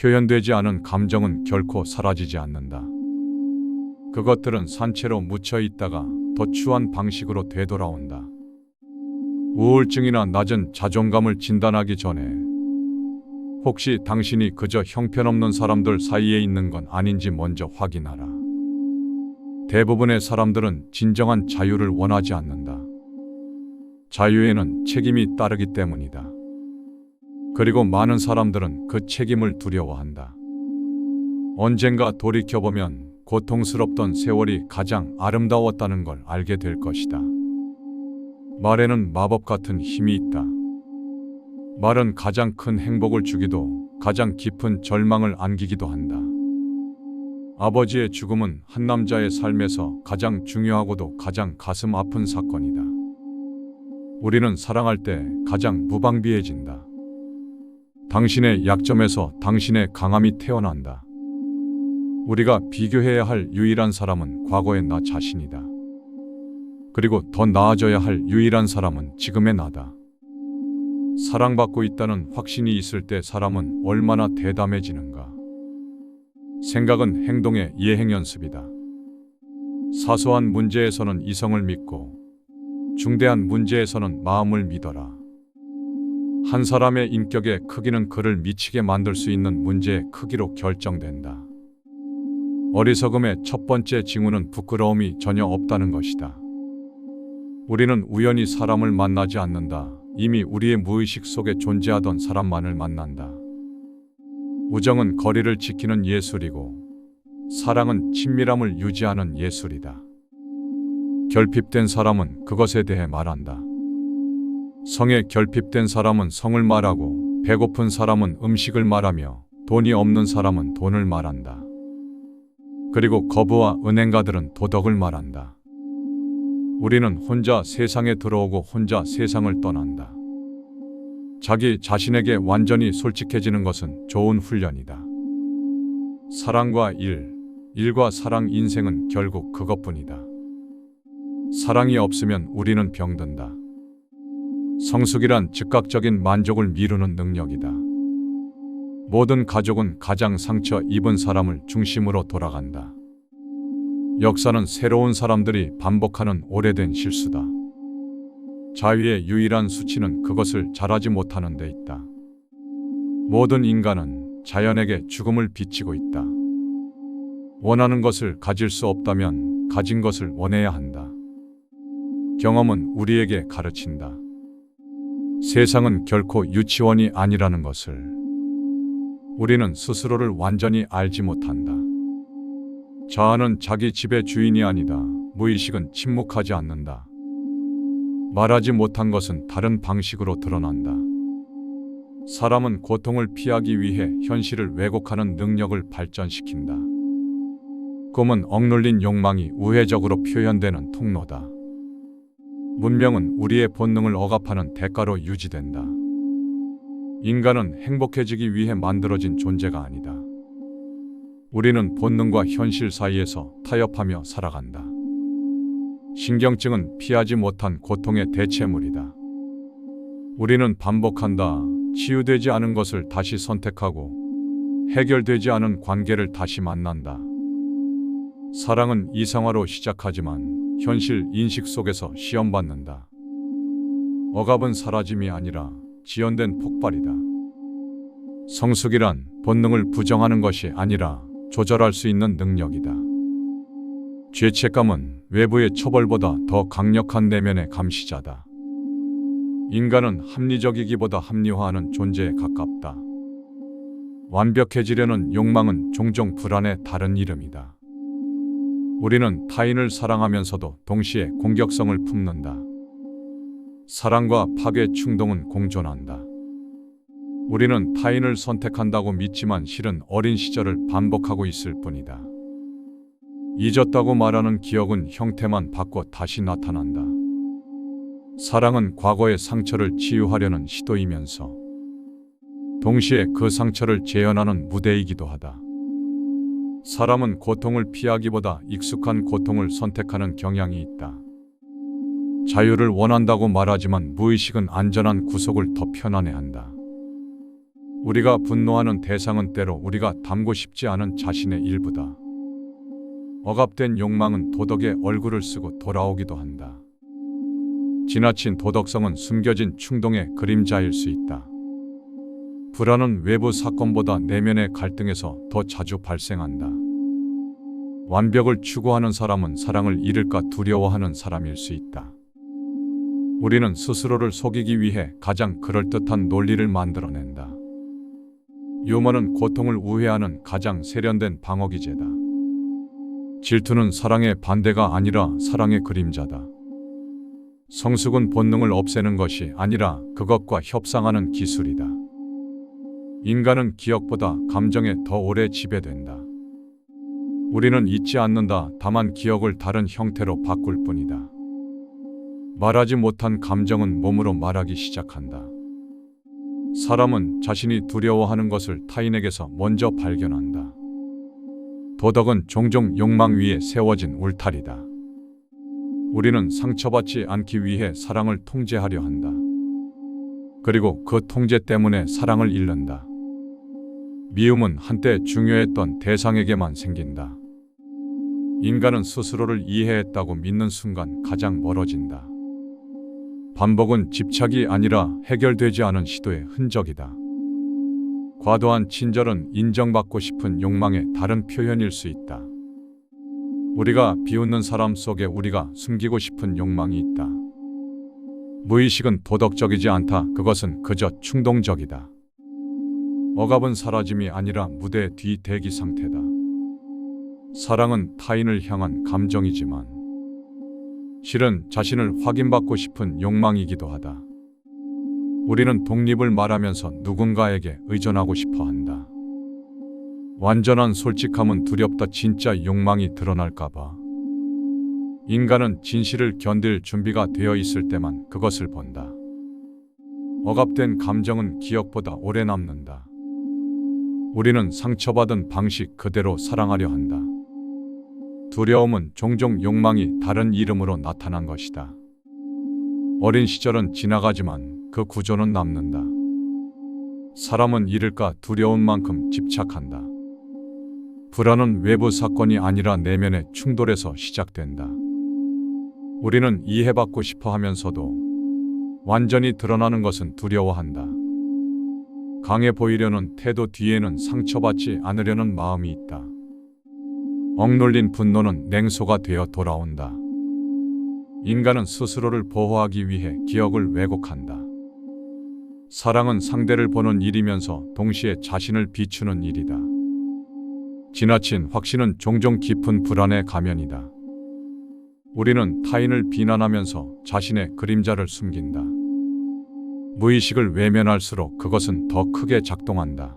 표현되지 않은 감정은 결코 사라지지 않는다. 그것들은 산채로 묻혀 있다가 더 추한 방식으로 되돌아온다. 우울증이나 낮은 자존감을 진단하기 전에 혹시 당신이 그저 형편없는 사람들 사이에 있는 건 아닌지 먼저 확인하라. 대부분의 사람들은 진정한 자유를 원하지 않는다. 자유에는 책임이 따르기 때문이다. 그리고 많은 사람들은 그 책임을 두려워한다. 언젠가 돌이켜보면 고통스럽던 세월이 가장 아름다웠다는 걸 알게 될 것이다. 말에는 마법 같은 힘이 있다. 말은 가장 큰 행복을 주기도 가장 깊은 절망을 안기기도 한다. 아버지의 죽음은 한 남자의 삶에서 가장 중요하고도 가장 가슴 아픈 사건이다. 우리는 사랑할 때 가장 무방비해진다. 당신의 약점에서 당신의 강함이 태어난다. 우리가 비교해야 할 유일한 사람은 과거의 나 자신이다. 그리고 더 나아져야 할 유일한 사람은 지금의 나다. 사랑받고 있다는 확신이 있을 때 사람은 얼마나 대담해지는가. 생각은 행동의 예행 연습이다. 사소한 문제에서는 이성을 믿고 중대한 문제에서는 마음을 믿어라. 한 사람의 인격의 크기는 그를 미치게 만들 수 있는 문제의 크기로 결정된다. 어리석음의 첫 번째 징후는 부끄러움이 전혀 없다는 것이다. 우리는 우연히 사람을 만나지 않는다. 이미 우리의 무의식 속에 존재하던 사람만을 만난다. 우정은 거리를 지키는 예술이고 사랑은 친밀함을 유지하는 예술이다. 결핍된 사람은 그것에 대해 말한다. 성에 결핍된 사람은 성을 말하고 배고픈 사람은 음식을 말하며 돈이 없는 사람은 돈을 말한다. 그리고 거부와 은행가들은 도덕을 말한다. 우리는 혼자 세상에 들어오고 혼자 세상을 떠난다. 자기 자신에게 완전히 솔직해지는 것은 좋은 훈련이다. 사랑과 일과 사랑 인생은 결국 그것뿐이다. 사랑이 없으면 우리는 병든다. 성숙이란 즉각적인 만족을 미루는 능력이다. 모든 가족은 가장 상처 입은 사람을 중심으로 돌아간다. 역사는 새로운 사람들이 반복하는 오래된 실수다. 자유의 유일한 수치는 그것을 잘하지 못하는 데 있다. 모든 인간은 자연에게 죽음을 비치고 있다. 원하는 것을 가질 수 없다면 가진 것을 원해야 한다. 경험은 우리에게 가르친다. 세상은 결코 유치원이 아니라는 것을. 우리는 스스로를 완전히 알지 못한다. 자아는 자기 집의 주인이 아니다. 무의식은 침묵하지 않는다. 말하지 못한 것은 다른 방식으로 드러난다. 사람은 고통을 피하기 위해 현실을 왜곡하는 능력을 발전시킨다. 꿈은 억눌린 욕망이 우회적으로 표현되는 통로다. 문명은 우리의 본능을 억압하는 대가로 유지된다. 인간은 행복해지기 위해 만들어진 존재가 아니다. 우리는 본능과 현실 사이에서 타협하며 살아간다. 신경증은 피하지 못한 고통의 대체물이다. 우리는 반복한다. 치유되지 않은 것을 다시 선택하고 해결되지 않은 관계를 다시 만난다. 사랑은 이상화로 시작하지만 현실 인식 속에서 시험받는다. 억압은 사라짐이 아니라 지연된 폭발이다. 성숙이란 본능을 부정하는 것이 아니라 조절할 수 있는 능력이다. 죄책감은 외부의 처벌보다 더 강력한 내면의 감시자다. 인간은 합리적이기보다 합리화하는 존재에 가깝다. 완벽해지려는 욕망은 종종 불안의 다른 이름이다. 우리는 타인을 사랑하면서도 동시에 공격성을 품는다. 사랑과 파괴 충동은 공존한다. 우리는 타인을 선택한다고 믿지만 실은 어린 시절을 반복하고 있을 뿐이다. 잊었다고 말하는 기억은 형태만 바꿔 다시 나타난다. 사랑은 과거의 상처를 치유하려는 시도이면서 동시에 그 상처를 재현하는 무대이기도 하다. 사람은 고통을 피하기보다 익숙한 고통을 선택하는 경향이 있다. 자유를 원한다고 말하지만 무의식은 안전한 구속을 더 편안해한다. 우리가 분노하는 대상은 때로 우리가 닮고 싶지 않은 자신의 일부다. 억압된 욕망은 도덕의 얼굴을 쓰고 돌아오기도 한다. 지나친 도덕성은 숨겨진 충동의 그림자일 수 있다. 불안은 외부 사건보다 내면의 갈등에서 더 자주 발생한다. 완벽을 추구하는 사람은 사랑을 잃을까 두려워하는 사람일 수 있다. 우리는 스스로를 속이기 위해 가장 그럴듯한 논리를 만들어낸다. 유머는 고통을 우회하는 가장 세련된 방어기제다. 질투는 사랑의 반대가 아니라 사랑의 그림자다. 성숙은 본능을 없애는 것이 아니라 그것과 협상하는 기술이다. 인간은 기억보다 감정에 더 오래 지배된다. 우리는 잊지 않는다. 다만 기억을 다른 형태로 바꿀 뿐이다. 말하지 못한 감정은 몸으로 말하기 시작한다. 사람은 자신이 두려워하는 것을 타인에게서 먼저 발견한다. 도덕은 종종 욕망 위에 세워진 울타리다. 우리는 상처받지 않기 위해 사랑을 통제하려 한다. 그리고 그 통제 때문에 사랑을 잃는다. 미움은 한때 중요했던 대상에게만 생긴다. 인간은 스스로를 이해했다고 믿는 순간 가장 멀어진다. 반복은 집착이 아니라 해결되지 않은 시도의 흔적이다. 과도한 친절은 인정받고 싶은 욕망의 다른 표현일 수 있다. 우리가 비웃는 사람 속에 우리가 숨기고 싶은 욕망이 있다. 무의식은 도덕적이지 않다. 그것은 그저 충동적이다. 억압은 사라짐이 아니라 무대 뒤 대기 상태다. 사랑은 타인을 향한 감정이지만 실은 자신을 확인받고 싶은 욕망이기도 하다. 우리는 독립을 말하면서 누군가에게 의존하고 싶어 한다. 완전한 솔직함은 두렵다. 진짜 욕망이 드러날까봐. 인간은 진실을 견딜 준비가 되어 있을 때만 그것을 본다. 억압된 감정은 기억보다 오래 남는다. 우리는 상처받은 방식 그대로 사랑하려 한다. 두려움은 종종 욕망이 다른 이름으로 나타난 것이다. 어린 시절은 지나가지만 그 구조는 남는다. 사람은 잃을까 두려운 만큼 집착한다. 불안은 외부 사건이 아니라 내면의 충돌에서 시작된다. 우리는 이해받고 싶어 하면서도 완전히 드러나는 것은 두려워한다. 강해 보이려는 태도 뒤에는 상처받지 않으려는 마음이 있다. 억눌린 분노는 냉소가 되어 돌아온다. 인간은 스스로를 보호하기 위해 기억을 왜곡한다. 사랑은 상대를 보는 일이면서 동시에 자신을 비추는 일이다. 지나친 확신은 종종 깊은 불안의 가면이다. 우리는 타인을 비난하면서 자신의 그림자를 숨긴다. 무의식을 외면할수록 그것은 더 크게 작동한다.